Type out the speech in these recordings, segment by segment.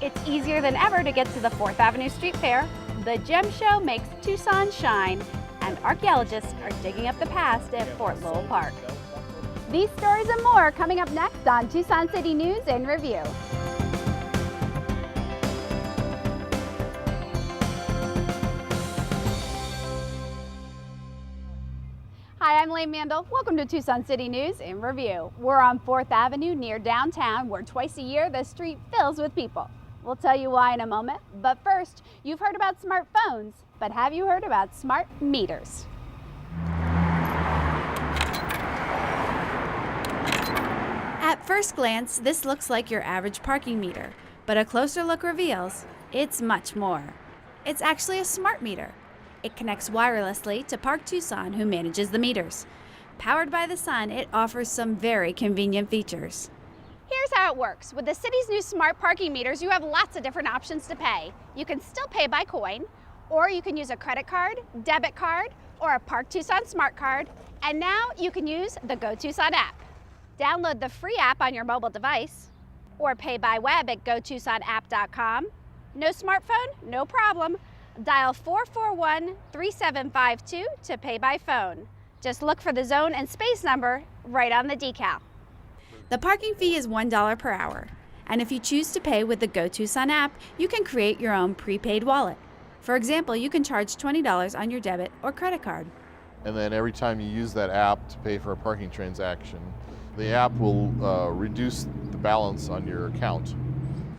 It's easier than ever to get to the 4th Avenue Street Fair. The Gem Show makes Tucson shine, and archaeologists are digging up the past at Fort Lowell Park. These stories and more coming up next on Tucson City News in Review. Hi, I'm Lane Mandel. Welcome to Tucson City News in Review. We're on 4th Avenue near downtown, where twice a year the street fills with people. We'll tell you why in a moment, but first, you've heard about smartphones, but have you heard about smart meters? At first glance, this looks like your average parking meter, but a closer look reveals it's much more. It's actually a smart meter. It connects wirelessly to Park Tucson, who manages the meters. Powered by the sun, it offers some very convenient features. Here's how it works. With the city's new smart parking meters, you have lots of different options to pay. You can still pay by coin, or you can use a credit card, debit card, or a Park Tucson smart card. And now you can use the Go Tucson app. Download the free app on your mobile device, or pay by web at gotucsonapp.com. No smartphone? No problem. Dial 441-3752 to pay by phone. Just look for the zone and space number right on the decal. The parking fee is $1 per hour, and if you choose to pay with the Go Tucson app, you can create your own prepaid wallet. For example, you can charge $20 on your debit or credit card. And then every time you use that app to pay for a parking transaction, the app will reduce the balance on your account.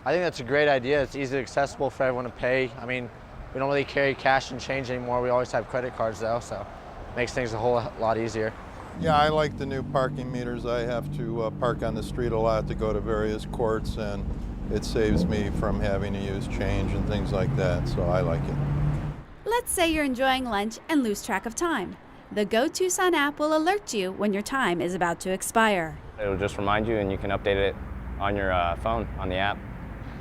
I think that's a great idea. It's easily accessible for everyone to pay. I mean, we don't really carry cash and change anymore. We always have credit cards though, so it makes things a whole lot easier. Yeah, I like the new parking meters. I have to park on the street a lot to go to various courts, and it saves me from having to use change and things like that, so I like it. Let's say you're enjoying lunch and lose track of time. The Go Tucson app will alert you when your time is about to expire. It'll just remind you, and you can update it on your phone, on the app.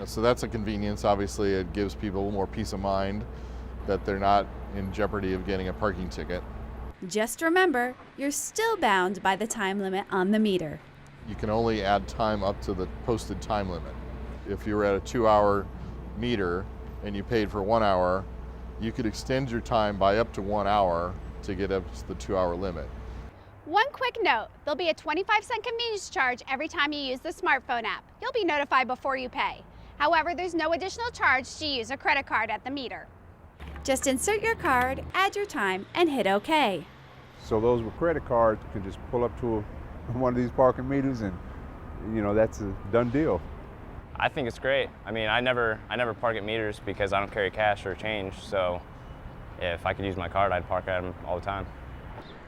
So that's a convenience. Obviously, it gives people more peace of mind that they're not in jeopardy of getting a parking ticket. Just remember, you're still bound by the time limit on the meter. You can only add time up to the posted time limit. If you were at a 2-hour meter and you paid for 1 hour, you could extend your time by up to 1 hour to get up to the 2-hour limit. One quick note, there'll be a 25-cent convenience charge every time you use the smartphone app. You'll be notified before you pay. However, there's no additional charge to use a credit card at the meter. Just insert your card, add your time, and hit OK. So those with credit cards can just pull up to one of these parking meters and, that's a done deal. I think it's great. I mean, I never park at meters because I don't carry cash or change, so if I could use my card, I'd park at them all the time.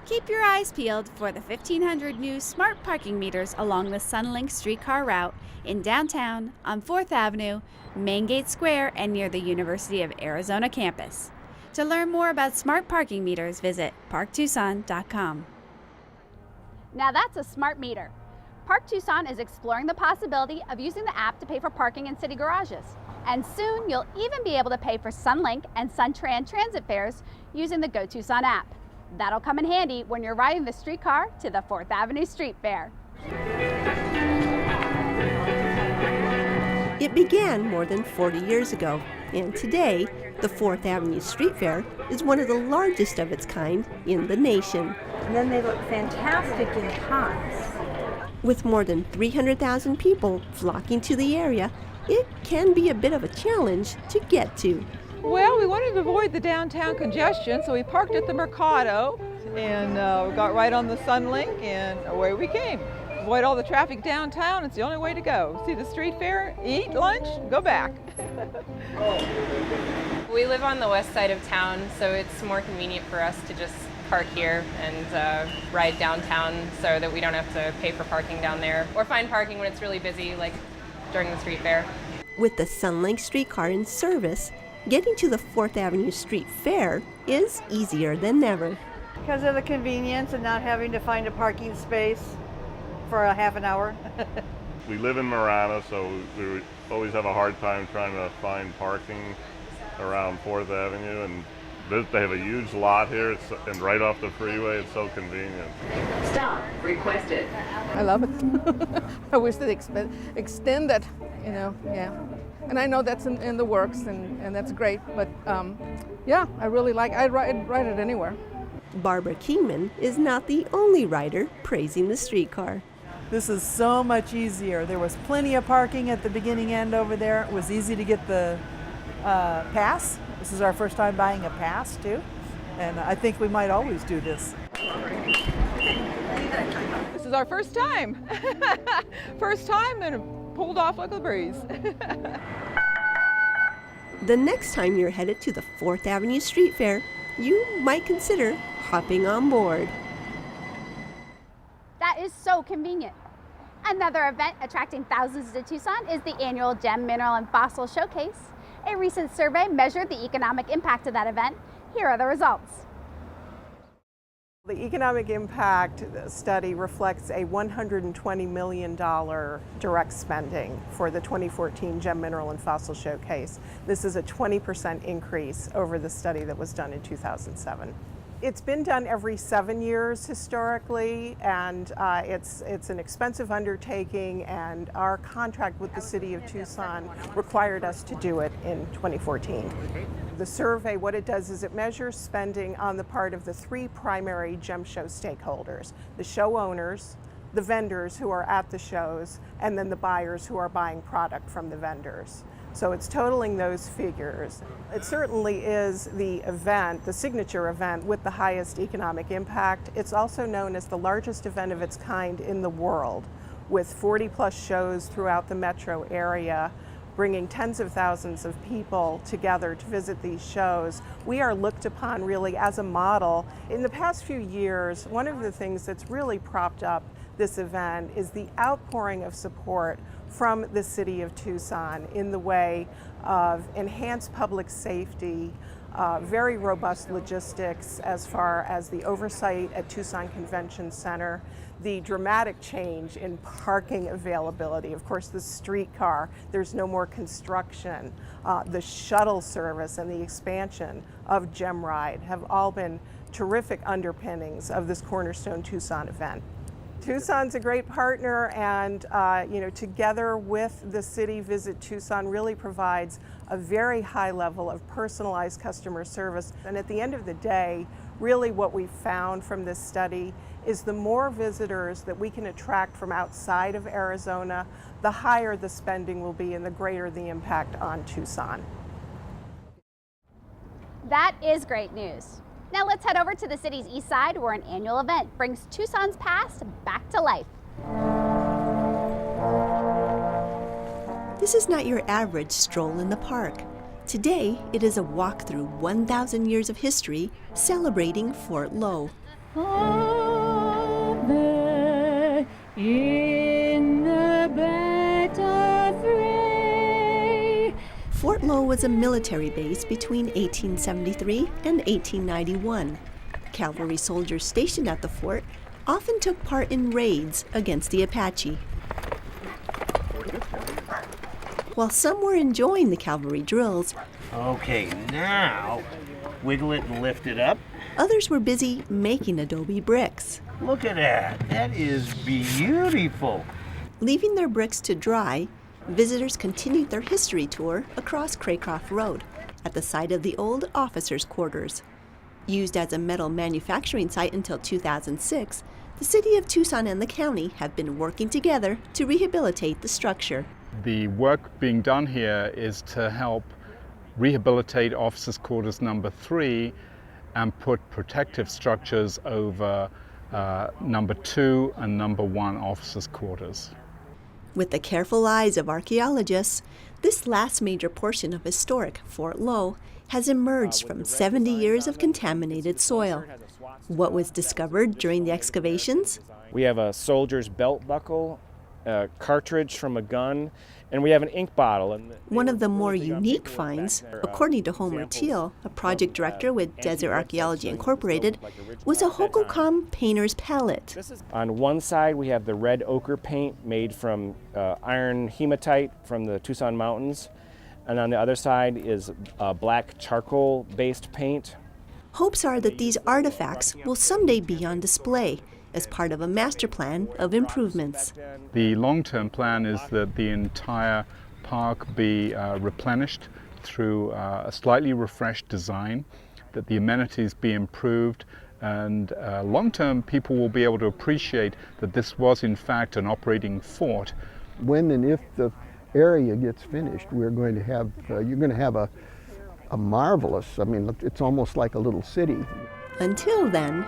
Keep your eyes peeled for the 1,500 new smart parking meters along the Sunlink streetcar route in downtown, on 4th Avenue, Main Gate Square, and near the University of Arizona campus. To learn more about smart parking meters, visit parktucson.com. Now that's a smart meter. Park Tucson is exploring the possibility of using the app to pay for parking in city garages. And soon you'll even be able to pay for Sunlink and Suntran transit fares using the Go Tucson app. That'll come in handy when you're riding the streetcar to the 4th Avenue Street Fair. It began more than 40 years ago, and today, the 4th Avenue Street Fair is one of the largest of its kind in the nation. And then they look fantastic in pots. With more than 300,000 people flocking to the area, it can be a bit of a challenge to get to. Well, we wanted to avoid the downtown congestion, so we parked at the Mercado and we got right on the Sunlink, and away we came. Avoid all the traffic downtown, it's the only way to go. See the street fair, eat lunch, go back. We live on the west side of town, so it's more convenient for us to just park here and ride downtown so that we don't have to pay for parking down there or find parking when it's really busy, like during the street fair. With the Sunlink streetcar in service, getting to the 4th Avenue Street Fair is easier than ever. Because of the convenience and not having to find a parking space for a half an hour. We live in Marana, so we always have a hard time trying to find parking around 4th Avenue, and they have a huge lot here, and right off the freeway. It's so convenient. Stop requested. I love it. I wish they'd extend that you know, yeah. And I know that's in the works, and that's great, but yeah, I really like, I'd ride it anywhere. Barbara Kingman is not the only rider praising the streetcar. This is so much easier. There was plenty of parking at the beginning end over there. It was easy to get the pass. This is our first time buying a pass too, and I think we might always do this. This is our first time. First time, and it pulled off like a breeze. The next time you're headed to the 4th Avenue Street Fair, you might consider hopping on board. That is so convenient. Another event attracting thousands to Tucson is the annual Gem, Mineral, and Fossil Showcase. A recent survey measured the economic impact of that event. Here are the results. The economic impact study reflects a $120 million direct spending for the 2014 Gem, Mineral, and Fossil Showcase. This is a 20% increase over the study that was done in 2007. It's been done every 7 years historically, and it's an expensive undertaking, and our contract with the City of Tucson required us to do it in 2014. The survey, what it does is it measures spending on the part of the 3 primary gem show stakeholders: the show owners, the vendors who are at the shows, and then the buyers who are buying product from the vendors. So it's totaling those figures. It certainly is the event, the signature event with the highest economic impact. It's also known as the largest event of its kind in the world, with 40+ shows throughout the metro area, bringing tens of thousands of people together to visit these shows. We are looked upon really as a model. In the past few years, one of the things that's really propped up this event is the outpouring of support from the City of Tucson in the way of enhanced public safety, very robust logistics as far as the oversight at Tucson Convention Center, the dramatic change in parking availability. Of course, the streetcar, there's no more construction. The shuttle service and the expansion of Gem Ride have all been terrific underpinnings of this Cornerstone Tucson event. Tucson's a great partner, and together with the city, Visit Tucson really provides a very high level of personalized customer service. And at the end of the day, really what we found from this study is the more visitors that we can attract from outside of Arizona, the higher the spending will be and the greater the impact on Tucson. That is great news. Now let's head over to the city's east side, where an annual event brings Tucson's past back to life. This is not your average stroll in the park. Today, it is a walk through 1,000 years of history celebrating Fort Lowell. In the battle fray. Fort Lowell was a military base between 1873 and 1891. Cavalry soldiers stationed at the fort often took part in raids against the Apache. While some were enjoying the cavalry drills, okay, now wiggle it and lift it up. Others were busy making adobe bricks. Look at that. That is beautiful. Leaving their bricks to dry, visitors continued their history tour across Craycroft Road at the site of the old officers' quarters. Used as a metal manufacturing site until 2006, the City of Tucson and the county have been working together to rehabilitate the structure. The work being done here is to help rehabilitate Officers' Quarters number 3 and put protective structures over number 2 and number 1 Officers' Quarters. With the careful eyes of archaeologists, this last major portion of historic Fort Lowell has emerged from 70 years of contaminated soil. What was discovered during the excavations? We have a soldier's belt buckle, a cartridge from a gun, and we have an ink bottle. One of the more unique finds, according to Homer Teal, a project director with Desert Archaeology Incorporated, was a Hokukom painter's palette. On one side, we have the red ochre paint made from iron hematite from the Tucson mountains, and on the other side is black charcoal-based paint. Hopes are that these artifacts will someday be on display as part of a master plan of improvements. The long-term plan is that the entire park be replenished through a slightly refreshed design, that the amenities be improved, and long-term people will be able to appreciate that this was in fact an operating fort. When and if the area gets finished, we're going to have, you're going to have a marvelous, I mean, it's almost like a little city. Until then,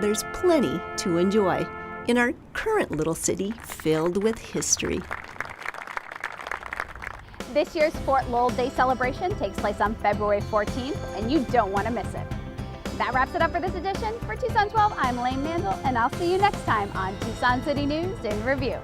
there's plenty to enjoy in our current little city filled with history. This year's Fort Lowell Day celebration takes place on February 14th, and you don't want to miss it. That wraps it up for this edition. For Tucson 12, I'm Lane Mandel, and I'll see you next time on Tucson City News in Review.